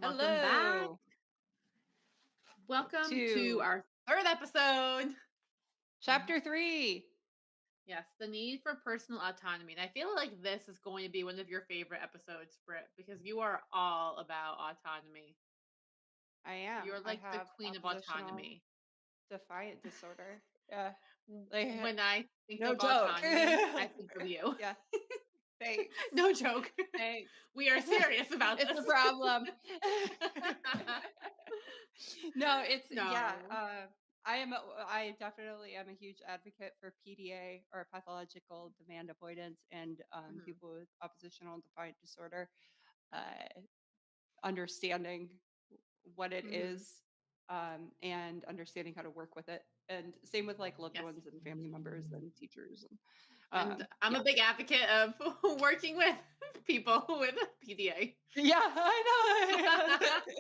Welcome back. Hello Welcome to to our third episode. Mhm. chapter 3. Yes, the need for personal autonomy. And I feel like this is going to be one of your favorite episodes, Britt, because you are all about autonomy. I am. You're I like the have queen of oppositional autonomy. defiant disorder. Yeah. Like, When I think no of joke. autonomy, I think of you. Yeah. Thanks. No joke. Thanks. We are serious about It's a this. problem. No, it's yeah. No. I definitely am a huge advocate for PDA or pathological demand avoidance and Mhm. people with oppositional defiant disorder. Uh, Understanding what it Mhm. is and understanding how to work with it. And same with like loved Yes. ones and family members and teachers. And And I'm yeah. a big advocate of working with people with PDA. Yeah, I know.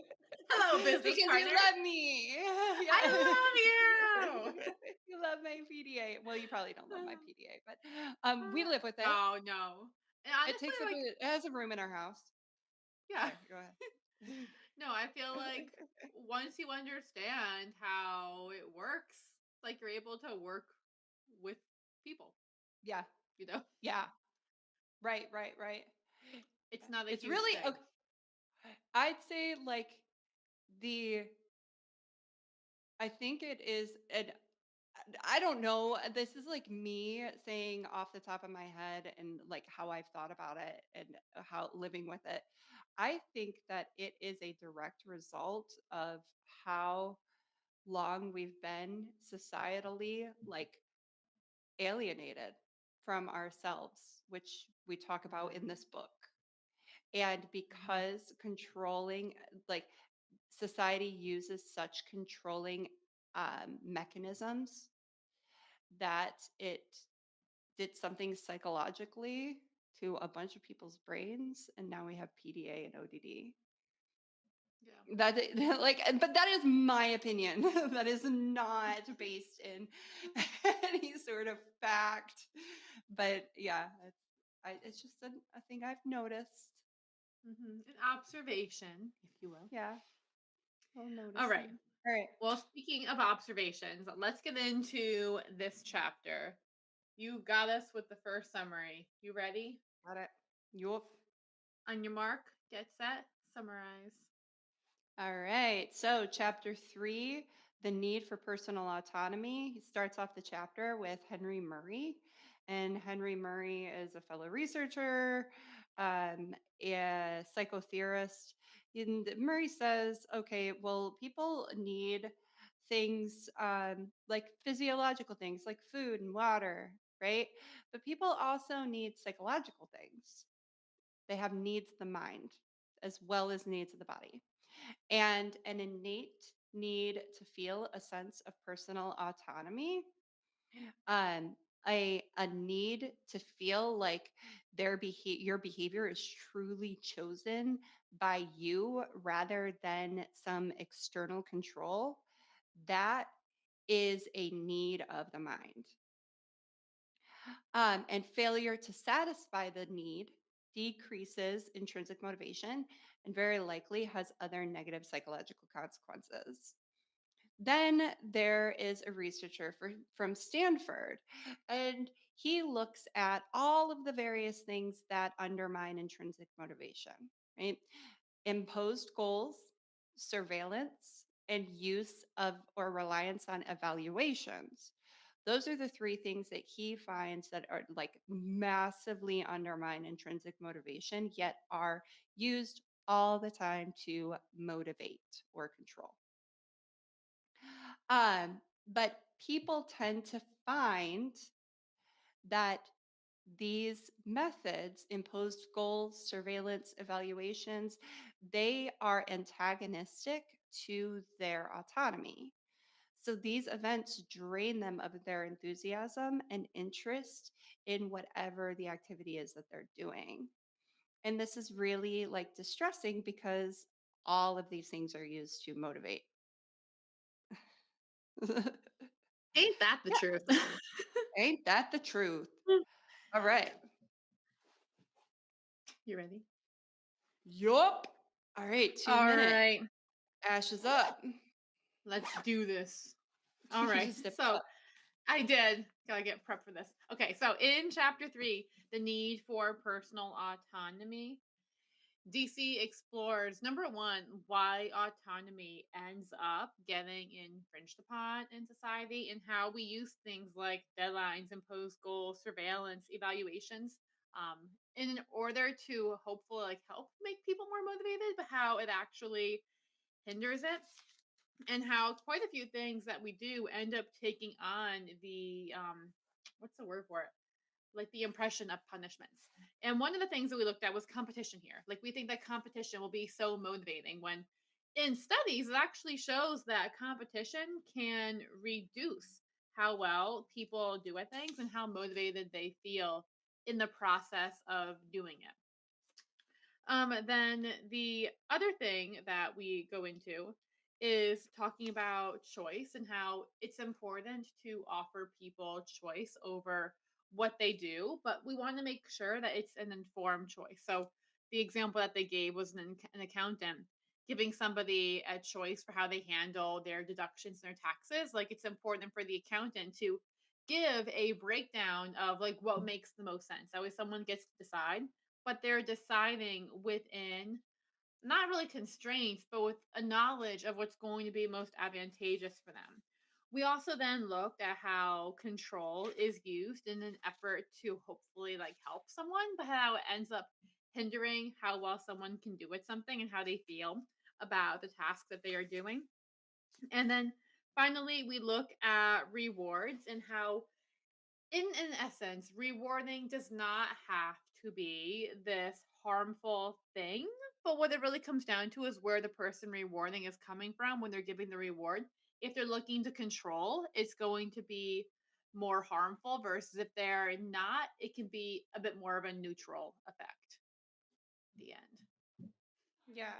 Hello, business Because you partner. love me. Yeah. I love you. You love my PDA. Well, you probably don't love my PDA, but we live with it. No, no. And It honestly, takes up like, it has a room in our house. yeah. Sorry, go ahead. No, I feel like once you understand how it works, like you're able to work with people, Yeah. you know? Yeah. Right, right, right. It's not a It's huge really thing. okay. I'd say like the I think it is and I don't know. This is like me saying off the top of my head and like how I've thought about it and how living with it. I think that it is a direct result of how long we've been societally like alienated from ourselves, which we talk about in Mhm. this book. And Mhm. because controlling, like society uses such controlling mechanisms that it did something psychologically to a bunch of people's brains, and now we have PDA and ODD. Yeah. Like, but that is my opinion. That is not based in any sort of fact. But yeah, it's just a thing I've noticed. An observation, if you will. Yeah, well All right. noticing. All right, Well, speaking of observations, let's get into this chapter. You got us with the first summary. You ready? got it. Yup. On your mark, get set, summarize. All right. So, chapter 3, the need for personal autonomy. He starts off the chapter with Henry Murray. And Henry Murray is a fellow researcher, a psychotheorist. And Murray says, okay, well, people need things like physiological things like food and water, right? But people also need psychological things. They have needs of the mind as well as needs of the body and an innate need to feel a sense of personal autonomy, um, a need to feel like your behavior is truly chosen by you rather than some external control. That is a need of the mind. And failure to satisfy the need decreases intrinsic motivation and very likely has other negative psychological consequences. Then there is a researcher from Stanford, and he looks at all of the various things that undermine intrinsic motivation, right? Imposed goals, surveillance, and use of or reliance on evaluations. Those are the three things that he finds that are like massively undermine intrinsic motivation, yet are used all the time to motivate or control. But people tend to find that these methods, imposed goals, surveillance, evaluations, they are antagonistic to their autonomy. So these events drain them of their enthusiasm and interest in whatever the activity is that they're doing. And this is really like distressing because all of these things are used to motivate. Ain't that the Yeah, truth? ain't that the truth? All right. You ready? Yup. All right, All 2 minute. right, Ash is up. let's do this. All right. Zip it So up. I did. Gotta get prepped for this. Okay, so in chapter 3, the need for personal autonomy, DC explores number one, why autonomy ends up getting infringed upon in society and how we use things like deadlines, imposed goals, surveillance, evaluations, in order to hopefully like help make people more motivated, but how it actually hinders it and how quite a few things that we do end up taking on the what's the word for it, like the impression of punishments. And one of the things that we looked at was competition here. Like we think that competition will be so motivating when in studies it actually shows that competition can reduce how well people do at things and how motivated they feel in the process of doing it. Then the other thing that we go into is talking about choice and how it's important to offer people choice over what they do, but we want to make sure that it's an informed choice. So the example that they gave was an accountant giving somebody a choice for how they handle their deductions and their taxes. Like it's important for the accountant to give a breakdown of like what makes the most sense. That way someone gets to decide, but they're deciding within not really constraints, but with a knowledge of what's going to be most advantageous for them. We also then looked at how control is used in an effort to hopefully like help someone, but how it ends up hindering how well someone can do at something and how they feel about the task that they are doing. And then finally, we look at rewards and how in essence, rewarding does not have to be this harmful thing. But what it really comes down to is where the person rewarding is coming from when they're giving the reward. If they're looking to control, it's going to be more harmful versus if they're not, it can be a bit more of a neutral effect. The end. Yeah.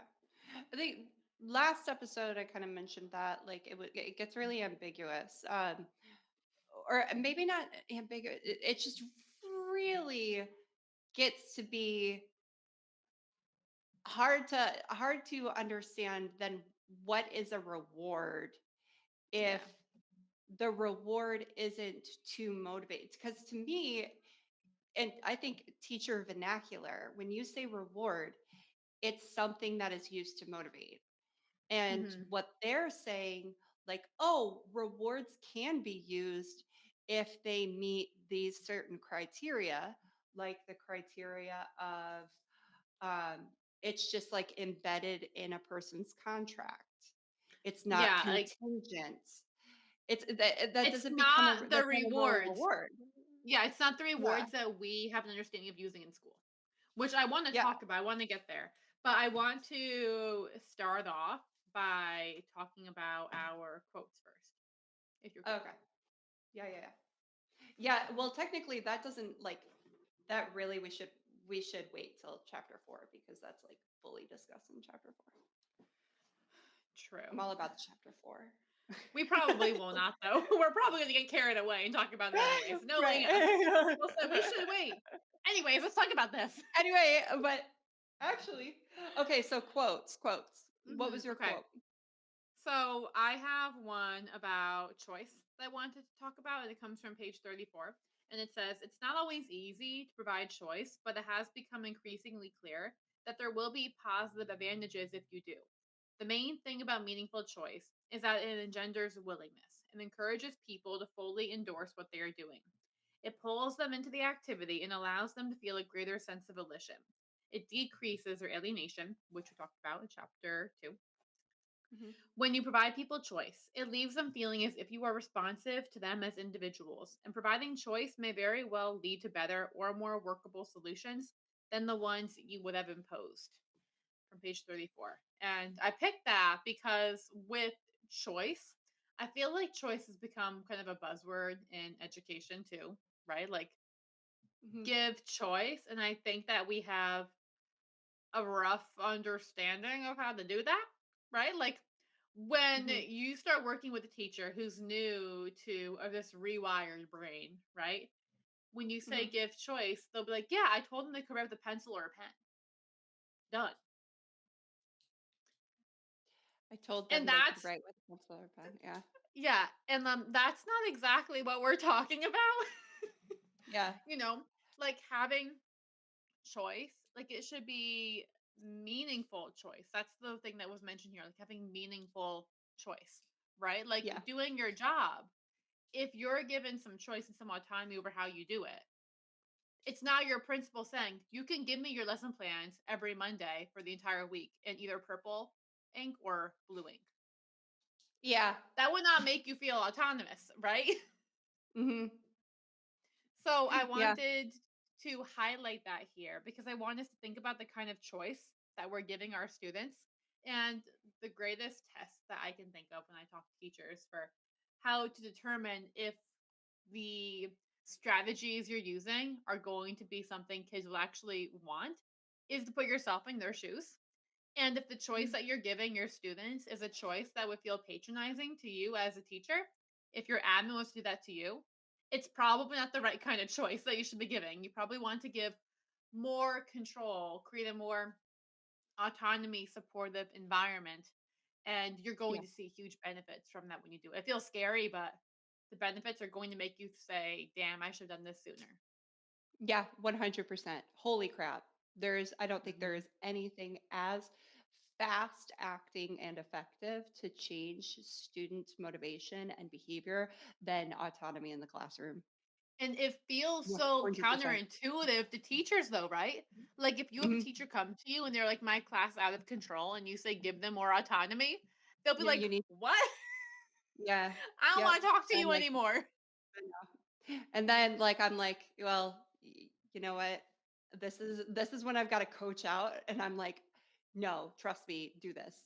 I think last episode I kind of mentioned that like it gets really ambiguous. Or maybe not ambiguous. It just really gets to be hard to understand then what is a reward if Yeah. the reward isn't to motivate, because to me, and I think teacher vernacular, when you say reward, it's something that is used to motivate. And Hmm. what they're saying, like, oh, rewards can be used if they meet these certain criteria, like the criteria of it's just like embedded in a person's contract. It's not Yeah. Like contingent. That it's doesn't become not the that's not a real rewards. reward. Yeah. It's not the Yeah. rewards that we have an understanding of using in school. Which I wanna Yeah. talk about, I wanna get there. But I want to start off by talking about our quotes first, if you're cool. Okay. Yeah. Yeah, well, technically, that doesn't like that. Really, we should wait till chapter 4 because that's like fully discussed in chapter 4. I'm True. all about the chapter 4. We probably will not though. We're probably gonna get carried away and talk about it anyways, knowing us. Right. We'll say we should wait. Anyways, let's talk about this. Anyway, but actually, okay. So quotes. What was your Okay. quote? So I have one about choice that I wanted to talk about, and it comes from page 34. And it says, it's not always easy to provide choice, but it has become increasingly clear that there will be positive advantages if you do. The main thing about meaningful choice is that it engenders willingness and encourages people to fully endorse what they are doing. It pulls them into the activity and allows them to feel a greater sense of volition. It decreases their alienation, which we talked about in chapter 2. Mhm. When you provide people choice, it leaves them feeling as if you are responsive to them as individuals, and providing choice may very well lead to better or more workable solutions than the ones you would have imposed. From page 34. And I picked that because with choice, I feel like choice has become kind of a buzzword in education too, right? Like Mhm. give choice. And I think that we have a rough understanding of how to do that, right? Like when Mhm. you start working with a teacher who's new to this rewired brain, right? When you say Mhm. give choice, they'll be like, "Yeah, I told them they could write with a pencil or a pen. Done." I told And them they could that's write with a pencil or pen. Yeah. yeah, and that's not exactly what we're talking about. Yeah. You know, like having choice, like it should be meaningful choice. That's the thing that was mentioned here, like having meaningful choice, right? Like Yeah. doing your job. If you're given some choice and some autonomy over how you do it, it's not your principal saying, you can give me your lesson plans every Monday for the entire week in either purple ink or blue ink. Yeah. That would not make you feel autonomous, right? Mhm. So I Yeah. wanted to highlight that here because I want us to think about the kind of choice that we're giving our students. And the greatest test that I can think of when I talk to teachers for how to determine if the strategies you're using are going to be something kids will actually want is to put yourself in their shoes. And if the choice Mhm. that you're giving your students is a choice that would feel patronizing to you as a teacher, if your admin was to do that to you, it's probably not the right kind of choice that you should be giving. You probably want to give more control, create a more autonomy, supportive environment, and you're going Yeah. to see huge benefits from that when you do it. It feels scary, but the benefits are going to make you say, damn, I should have done this sooner. Yeah, 100%. Holy crap. I don't think there Hmm. is anything as fast acting and effective to change student motivation and behavior than autonomy in the classroom. And it feels Yeah, so 100%. counterintuitive to teachers though, right? Like if you have a Mhm. teacher come to you and they're like, my class is out of control, and you say give them more autonomy, they'll be Yeah, like, you need what? yeah. I don't Yep. want to talk to And you like anymore. and then like I'm like, well, you know what? This is when I've got to coach out and I'm like, no, trust me, do this.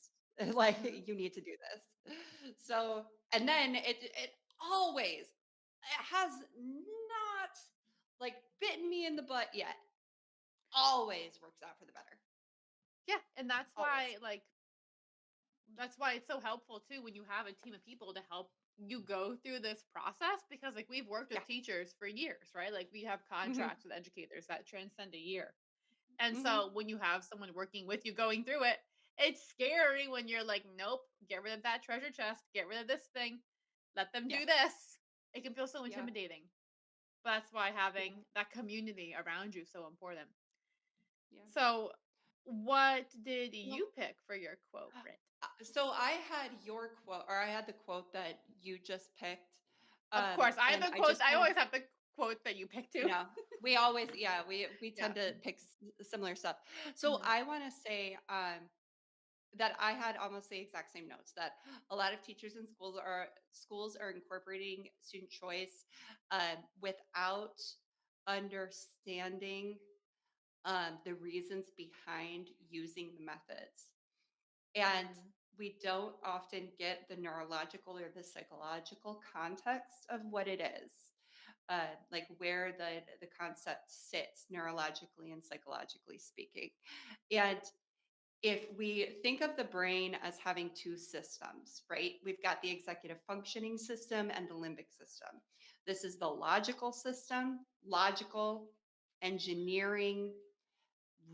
Like Hmm. you need to do this. So, and then it always it has not like bitten me in the butt yet. Always works out for the better. Yeah. And Always. that's why it's so helpful too when you have a team of people to help you go through this process because like we've worked Yeah. with teachers for years, right? Like we have Hmm. contracts with educators that transcend a year. And Hmm. so when you have someone working with you going through it, it's scary when you're like, nope, get rid of that treasure chest, get rid of this thing, let them Yeah. do this. It can feel so Yeah. intimidating. But that's why Yeah. having that community around you is so important. Yeah. So, what did Well, you pick for your quote, Britt? so I had your quote, or I had the quote that you just picked, Of course, I have and the I quotes. just I want to, always have the quote that you picked too. we always, yeah, we Yeah. tend to pick similar stuff. So Hmm. I want to say that I had almost the exact same notes that a lot of teachers and schools are incorporating student choice without understanding the reasons behind using the methods. And Hmm. we don't often get the neurological or the psychological context of what it is, like where the concept sits neurologically and psychologically speaking. And if we think of the brain as having two systems, right? We've got the executive functioning system and the limbic system. This is the logical system, logical, engineering,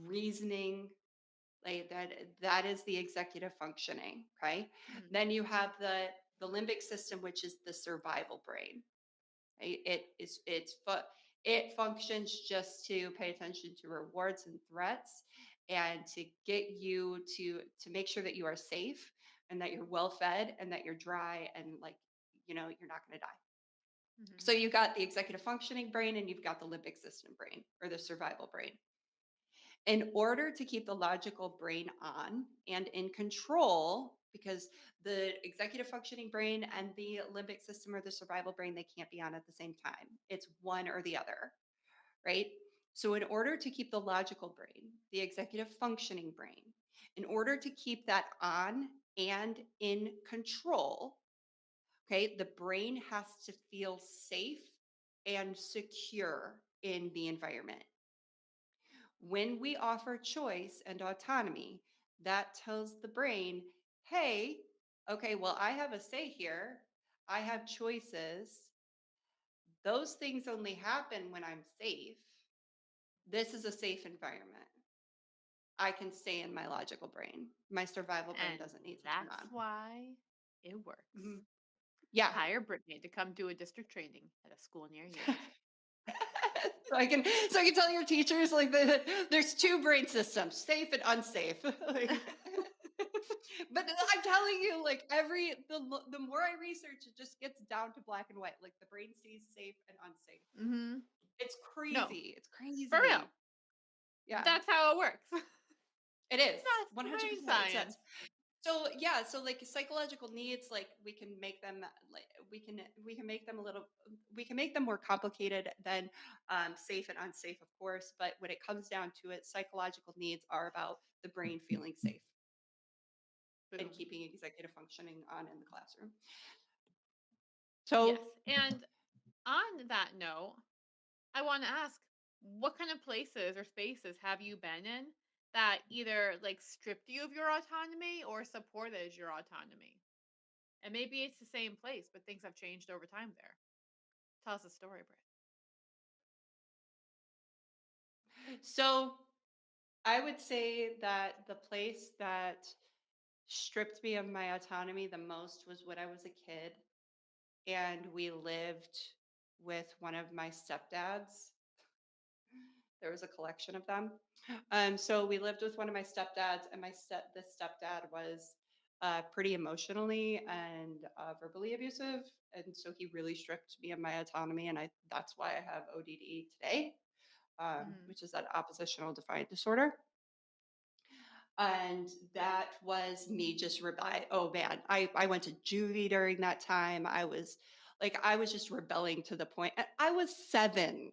reasoning, like that is the executive functioning, okay? Hmm. Then you have the limbic system, which is the survival brain. Right? It functions just to pay attention to rewards and threats and to get you to make sure that you are safe and that you're well fed and that you're dry and like you're not going to die. Hmm. So you've got the executive functioning brain and you've got the limbic system brain or the survival brain. In order to keep the logical brain on and in control, because the executive functioning brain and the limbic system or the survival brain, they can't be on at the same time. It's one or the other, right? So, in order to keep the logical brain, the executive functioning brain, in order to keep that on and in control, okay, the brain has to feel safe and secure in the environment. When we offer choice and autonomy, that tells the brain, hey, okay, well, I have a say here. I have choices. Those things only happen when I'm safe. This is a safe environment. I can stay in my logical brain. My survival brain And doesn't need to turn that's on. why it works. Mhm. Yeah. Hire Brittany to come do a district training at a school near you. So I can tell your teachers like there's two brain systems, safe and unsafe. Like, but I'm telling you, like the more I research, it just gets down to black and white. Like the brain sees safe and unsafe. Mhm. It's No, crazy. It's for real. crazy. Yeah, That's how it works. it is. That's the brain 100%. It does. science. So yeah, so like psychological needs, like we can make them like we can make them a little we can make them more complicated than safe and unsafe, of course. But when it comes down to it, psychological needs are about the brain feeling safe and Boom. keeping executive functioning on in the classroom. Yes. So And on that note, I want to ask, what kind of places or spaces have you been in that either like stripped you of your autonomy or supported your autonomy? And maybe it's the same place, but things have changed over time there. Tell us a story, Britt. so I would say that the place that stripped me of my autonomy the most was when I was a kid and we lived with one of my stepdads. There was a collection of them. So we lived with one of my stepdads, and this stepdad was pretty emotionally and verbally abusive, and so he really stripped me of my autonomy, and I that's why I have ODD today, Hmm. which is that oppositional defiant disorder. And that was me just oh man, I went to juvie during that time. I was just rebelling to the point. I was 7.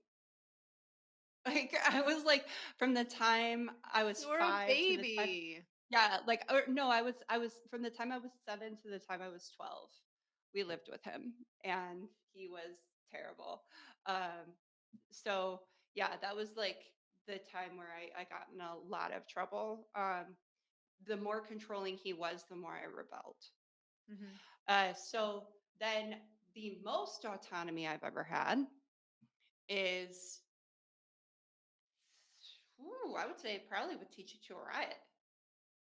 Like, I was like from the time I was You're a 5 to the time baby. yeah, like or no, I was from the time I was 7 to the time I was 12. We lived with him and he was terrible. Um, so yeah, that was like the time where I got in a lot of trouble. The more controlling he was, the more I rebelled. Hmm. So then the most autonomy I've ever had is, ooh, I would say probably with Teach It to a Riot.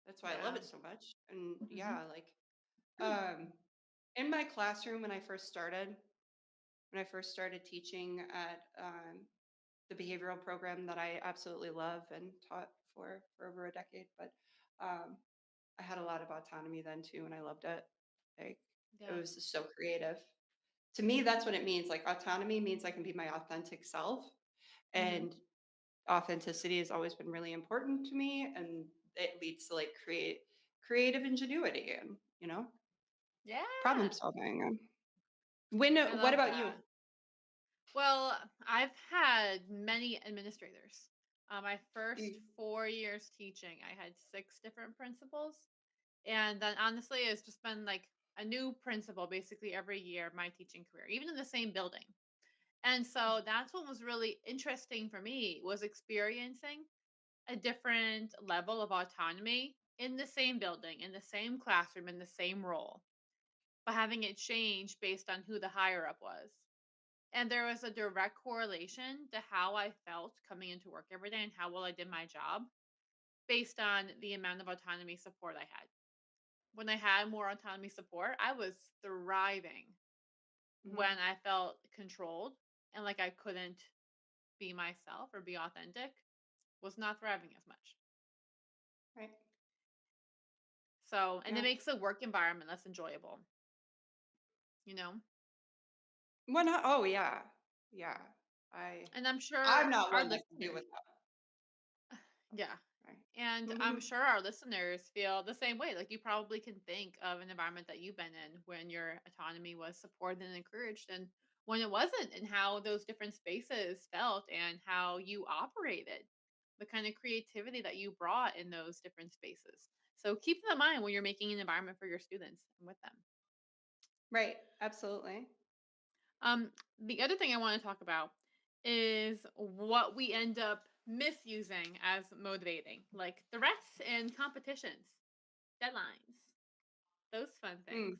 That's why I love Yeah. it so much. And Hmm. yeah, like um, in my classroom when I first started teaching at the behavioral program that I absolutely love and taught for over a decade, but um, I had a lot of autonomy then too, and I loved it. Like it Yeah. was just so creative. To me, that's what it means. Like autonomy means I can be my authentic self, Hmm. and authenticity has always been really important to me, and it leads to like creative ingenuity and problem Yeah. solving. When I what love about you? that. Well, I've had many administrators. My first Mm, 4 years teaching, I had 6 different principals. And then honestly, it's just been like a new principal basically every year of my teaching career, even in the same building. And so that's what was really interesting for me was experiencing a different level of autonomy in the same building, in the same classroom, in the same role, but having it change based on who the higher up was. And there was a direct correlation to how I felt coming into work every day and how well I did my job based on the amount of autonomy support I had. When I had more autonomy support, I was thriving. mhm, When I felt controlled and like I couldn't be myself or be authentic, was not thriving as much. right. So, and it Yeah. makes the work environment less enjoyable, you know? Well, not, oh yeah, yeah. I And I'm I'm sure not our one that can deal listeners, with that. yeah. Right. And I'm Mhm. sure our listeners feel the same way. Like you probably can think of an environment that you've been in when your autonomy was supported and encouraged and when it wasn't, and how those different spaces felt and how you operated, the kind of creativity that you brought in those different spaces. So keep that in mind when you're making an environment for your students and with them. Right. Absolutely. The other thing I want to talk about is what we end up misusing as motivating, like threats and competitions, deadlines, those fun things, Mm.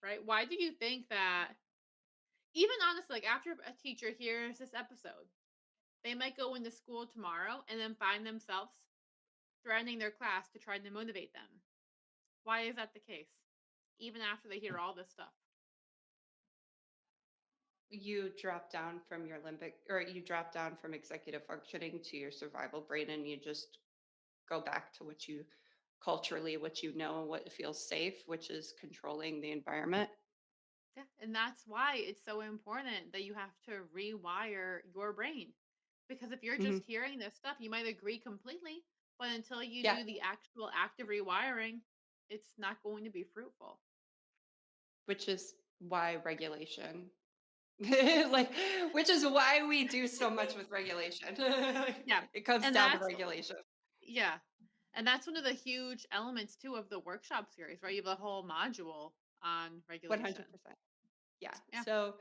right? Why do you think that, even honestly, like after a teacher hears this episode, they might go into school tomorrow and then find themselves threatening their class to try to motivate them. Why is that the case? Even after they hear all this stuff. You drop down from your limbic, or you drop down from executive functioning to your survival brain, and you just go back to what you culturally, what you know, what feels safe, which is controlling the environment. Yeah, and that's why it's so important that you have to rewire your brain. Because if you're Hmm. just hearing this stuff, you might agree completely, but until you Yeah, do the actual active rewiring, it's not going to be fruitful. which is why regulation, like, which is why we do so much with regulation. Yeah. It comes And down to that's regulation. yeah. And that's one of the huge elements too of the workshop series, right? You have a whole module on regulation. 100%. Yeah. Yeah. So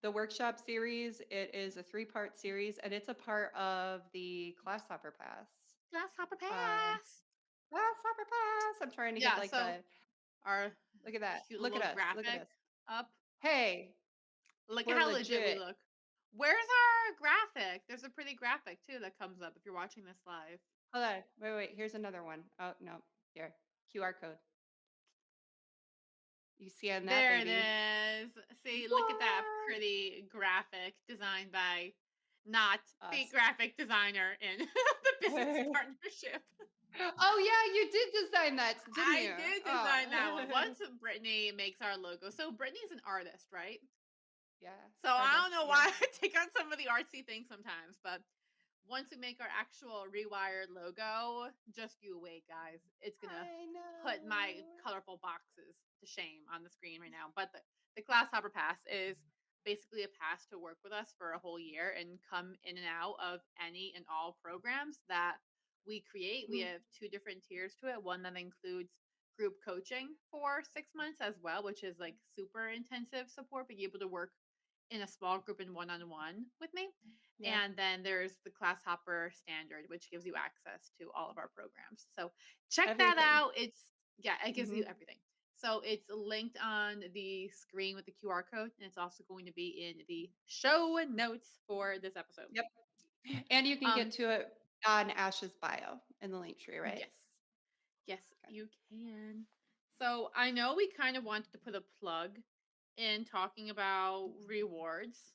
the workshop series, it is a 3-part series, and it's a part of the Class Hopper Pass. Grasshopper Um, pass. Class Hopper Pass. I'm trying to get Yeah, like so the our look at that. cute Look at little us. Look at graphic us. up. Hey, Look at we're how legit we legit. look. Where's our graphic? There's a pretty graphic too that comes up if you're watching this live. Hold on. Wait, wait. Here's another one. Oh, no. Here. QR code. You scan that, There it baby. is. See, look at that What? pretty graphic designed by not the Us. graphic designer in the business partnership. Oh, yeah. You did design that, didn't I you? did Oh. design that one. Once Brittany makes our logo. So Brittany's an artist, right? Yeah. So Kind I of. don't know Yeah. why I take on some of the artsy things sometimes, but once we make our actual rewired logo, just you wait, guys. It's gonna I put my know. colorful boxes to shame on the screen right now. But the Class Hopper Pass is basically a pass to work with us for a whole year and come in and out of any and all programs that we create. We Mhm. have two different tiers to it. One that includes group coaching for 6 months as well, which is like super intensive support, being able to work in a small group and one on one with me. Yeah. And then there's the Class Hopper Standard, which gives you access to all of our programs. So check that Everything. out. Yeah, it gives you Mhm. everything. So it's linked on the screen with the QR code, and it's also going to be in the show notes for this episode. Yep. And you can get Um, to it on Ash's bio in the link tree, right? yes, yes, Okay. you can. So I know we kind of wanted to put a plug in talking about rewards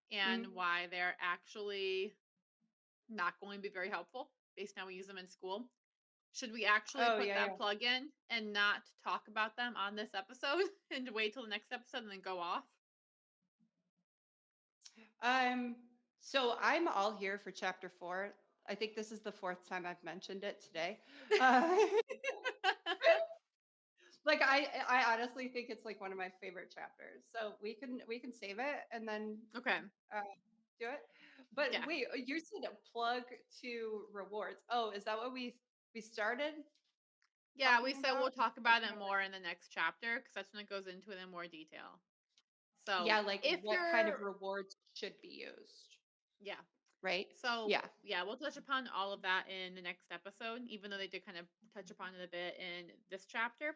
and Mhm. why they're actually not going to be very helpful based on how we use them in school. Should we actually Oh, put yeah, that yeah. plug in and not talk about them on this episode and wait till the next episode and then go off? Um, so I'm all here for chapter 4. I think this is the 4th time I've mentioned it today. Uh, like I honestly think it's like one of my favorite chapters. So we can save it and then Okay. uh, do it. But Yeah. wait, you said a plug to rewards. Oh, is that what we started Yeah, we talking said about? we'll talk about it more in the next chapter because that's when it goes into it in more detail. So Yeah, like if what kind of you're, rewards should be used, yeah. right? So Yeah. yeah, we'll touch upon all of that in the next episode, even though they did kind of touch upon it a bit in this chapter.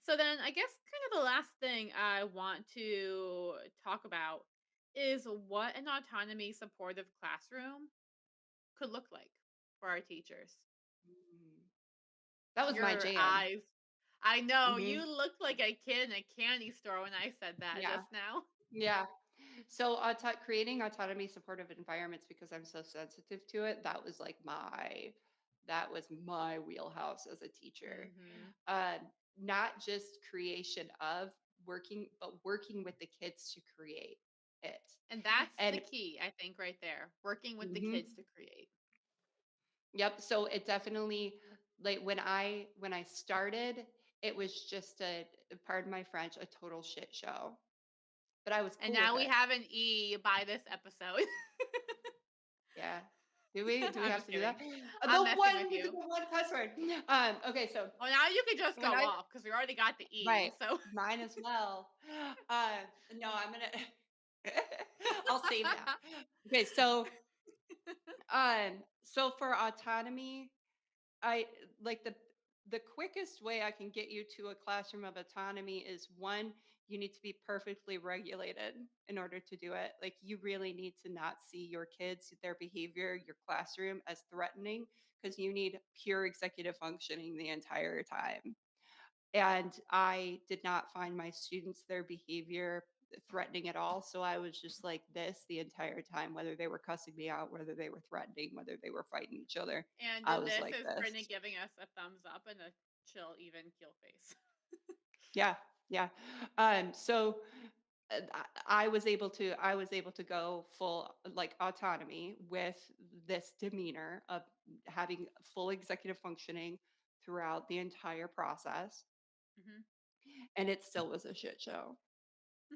So then I guess kind of the last thing I want to talk about is what an autonomy supportive classroom could look like for our teachers. Mm. That was my Your jam. eyes. I know Hmm. you look like a kid in a candy store when I said that Yeah. just now. Yeah. So creating autonomy supportive environments, because I'm so sensitive to it, that was my wheelhouse as a teacher. Mhm. Uh, Not just creation of working, but working with the kids to create it. And that's the And key, I think, right there. Working with the mhm, kids to create. yep. So it definitely, like when I started, it was just pardon my French, a total shit show. But I was And cool now with we it. have an E by this episode. Yeah. Do we? Do we I'm have just to do that? kidding. I'm messing with The you. one cuss word. Okay, so Well, now you can just when go I off because we already got the E. right, So mine as well. Uh, no, I'm gonna. I'll save that. Okay, so for autonomy, I like the the quickest way I can get you to a classroom of autonomy is one, you need to be perfectly regulated in order to do it. Like, you really need to not see your kids, their behavior, your classroom as threatening because you need pure executive functioning the entire time. And I did not find my students, their behavior threatening at all. So I was just like this the entire time, whether they were cussing me out, whether they were threatening, whether they were fighting each other. And I was this like is Brittany this. giving us a thumbs up and a chill, even keel face. Yeah. Yeah. So I was able to go full like autonomy with this demeanor of having full executive functioning throughout the entire process, Hmm. and it still was a shit show.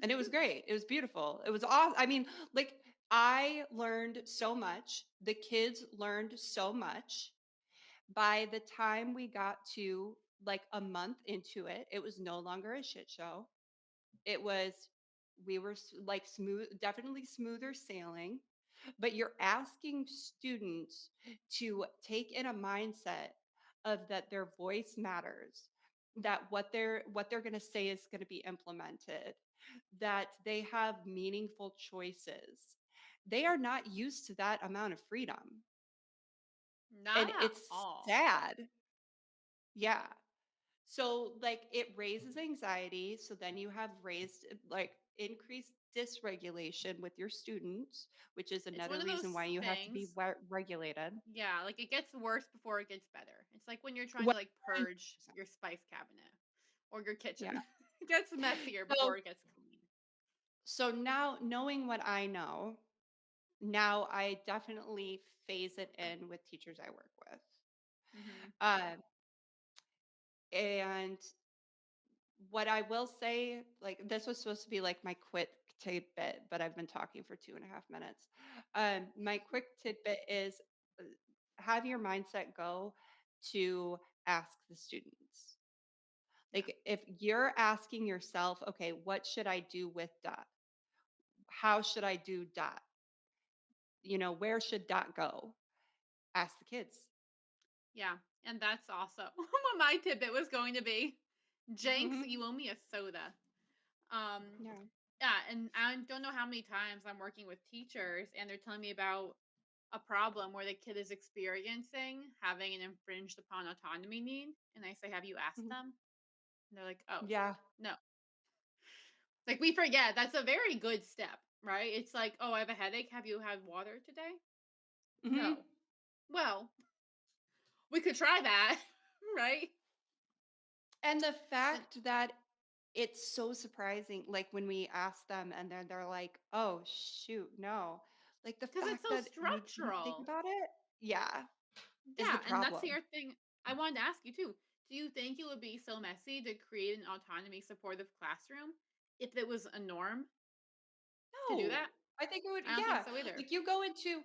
And it was great. It was beautiful. It was awesome. I mean, like, I learned so much. The kids learned so much. By the time we got to like a month into it, it was no longer a shit show. It was, we were like smooth, definitely smoother sailing, but you're asking students to take in a mindset of that their voice matters, that what they're going to say is going to be implemented, that they have meaningful choices. They are not used to that amount of freedom, Not and at it's all. sad. Yeah. So, like, it raises anxiety. So then you have raised, like, increased dysregulation with your students, which is It's another one of reason those why you have to be things. regulated. Yeah, like it gets worse before it gets better. It's like when you're trying Well, to like purge 100%. your spice cabinet or your kitchen. Yeah. It gets messier So, before it gets clean. so now knowing what I know, now I definitely phase it in with teachers I work with. Hmm. Uh, and what I will say, like, this was supposed to be like my quick tidbit, but I've been talking for 2.5 minutes. My quick tidbit is, uh, have your mindset go to ask the students. Yeah. Like, if you're asking yourself, okay, what should I do with dot? How should I do dot? Where should dot go? Ask the kids. Yeah. And that's also what my tidbit was going to be. Jenks, Mhm. you owe me a soda. Um, Yeah. yeah, and I don't know how many times I'm working with teachers and they're telling me about a problem where the kid is experiencing having an infringed upon autonomy need. And I say, have you asked Mhm. them? And they're like, oh, Yeah. no. Like we forget that's a very good step, right? It's like, oh, I have a headache. Have you had water today? Hmm. No. Well, we could try that, right? And the And fact that it's so surprising, like, when we ask them and then they're like, "Oh, shoot, no." Like, the because it's fact so that you didn't think structural. about it, yeah, is the Yeah, and that's the problem. other thing I wanted to ask you too. Do you think it would be so messy to create an autonomy supportive classroom if it was a norm to do No, that? I think it would, I don't think yeah. so either. Like, you go into,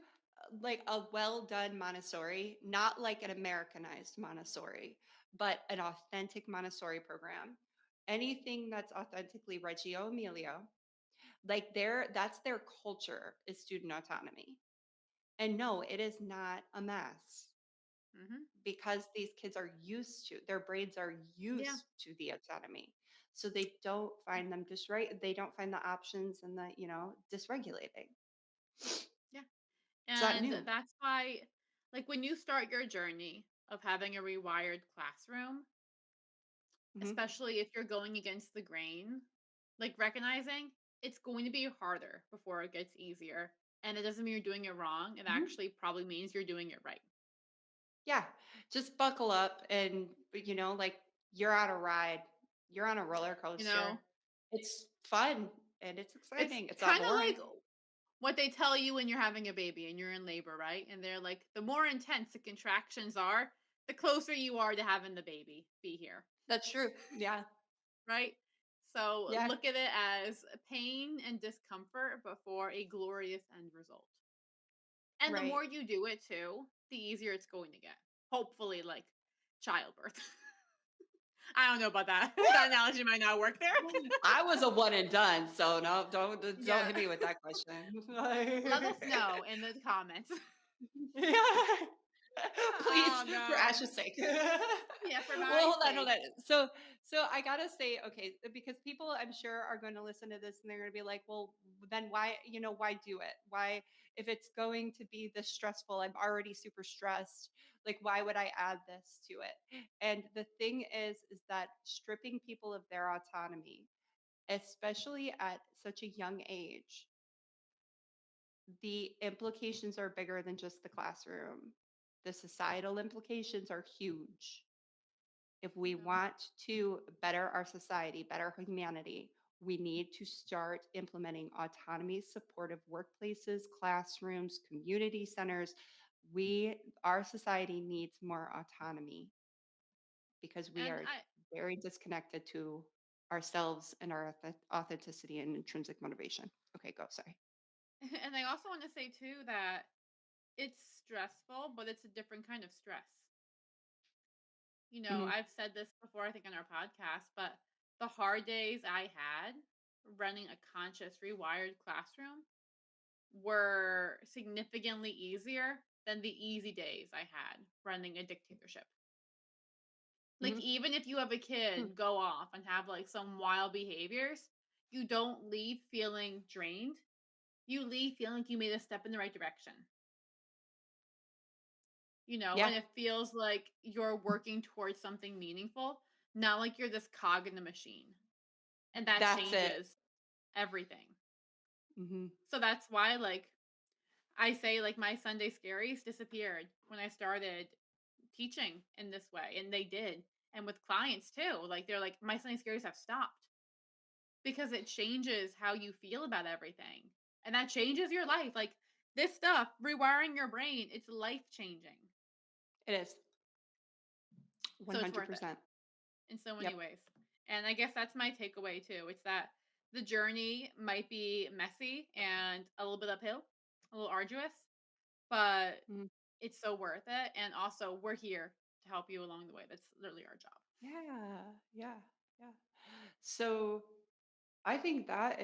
like, a well done Montessori, not like an Americanized Montessori, but an authentic Montessori program. Anything that's authentically Reggio Emilia, like, that's their culture, is student autonomy. And no, it is not a mess, Hmm. because these kids are used to, their brains are Yeah. used to the autonomy. So they don't find them they don't find the options and the, dysregulating. Yeah. It's not And new. that's why, like, when you start your journey of having a rewired classroom, Hmm. especially if you're going against the grain, like recognizing it's going to be harder before it gets easier. And it doesn't mean you're doing it wrong. It Hmm. actually probably means you're doing it right. Yeah. Just buckle up and, like, you're on a ride, you're on a roller You coaster. know, It's fun and it's it's exciting. It's not kind of boring. like what they tell you when you're having a baby and you're in labor, right? And they're like, the more intense the contractions are, the closer you are to having the baby be here, That's true. Yeah. right? So Yeah. look at it as pain and discomfort before a glorious end result. And the Right. more you do it too, the easier it's going to get. Hopefully, like childbirth. I don't know about that. That analogy might not work there. I was a one and done, so no, don't Yeah. hit me with that question. Let us know in the comments. Yeah. Please, Oh for no. Ash's sake. Yeah, for Well, my hold sake. on. So I gotta say, okay, because people I'm sure are going to listen to this and they're going to be like, well, then why, why do it? Why, if it's going to be this stressful, I'm already super stressed. Like, why would I add this to it? And the thing is that stripping people of their autonomy, especially at such a young age, the implications are bigger than just the classroom. The societal implications are huge. If we Yeah. want to better our society, better humanity, we need to start implementing autonomy, supportive workplaces, classrooms, community centers. Our society needs more autonomy because we And are very disconnected to ourselves and our authenticity and intrinsic motivation. Okay, go. Sorry. and I also want to say too that it's stressful, but it's a different kind of stress. Hmm. I've said this before, I think, on our podcast, but the hard days I had running a conscious, rewired classroom were significantly easier than the easy days I had running a dictatorship. Like, Hmm. even if you have a kid go off and have like some wild behaviors, you don't leave feeling drained. You leave feeling like you made a step in the right direction, Yeah, and it feels like you're working towards something meaningful, not like you're this cog in the machine. And that that's it. changes everything. Hmm. So that's why, like, I say, like, my Sunday scaries disappeared when I started teaching in this way, and they did. And with clients too, like, they're like, my Sunday scaries have stopped because it changes how you feel about everything. And that changes your life. Like, this stuff, rewiring your brain, it's life changing. It is So it's worth it 100%. in so many Yep. ways. And I guess that's my takeaway too. It's that the journey might be messy and a little bit uphill, a little arduous, but Mm. it's so worth it. And also, we're here to help you along the way. That's literally our job. Yeah, yeah, yeah. So I think that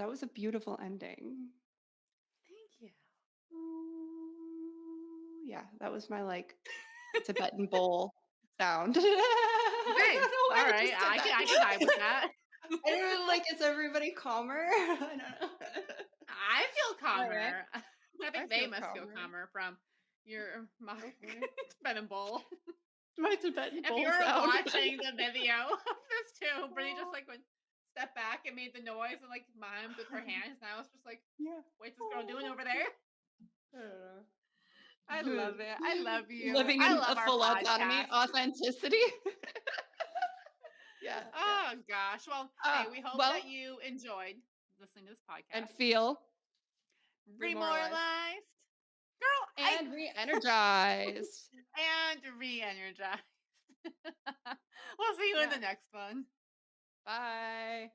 was a beautiful ending. Thank you. Ooh, yeah, that was my like Tibetan bowl sound. I Okay. don't know All why I right. just did I can vibe with that. that. I don't know, like, is everybody calmer? I don't know. I feel All right, calmer. I I think they feel must feel calmer. calmer from your mock Go for it. Tibetan bowl. My Tibetan If you bowl were sound. watching the video of this too, Brittany just Oh. like went step back and made the noise and like mimed with her hands. And I was just like, Yeah. what's this girl doing over there? I don't know. I love it. I love you. Living I in a love our full autonomy, podcast. authenticity. Yeah, yeah. Oh gosh. Well, hey, we hope that Well, you enjoyed listening to this and podcast. feel remoralized Remoralized. Girl, I and re-energized. and re-energized. We'll see you in the Yeah. next one. Bye.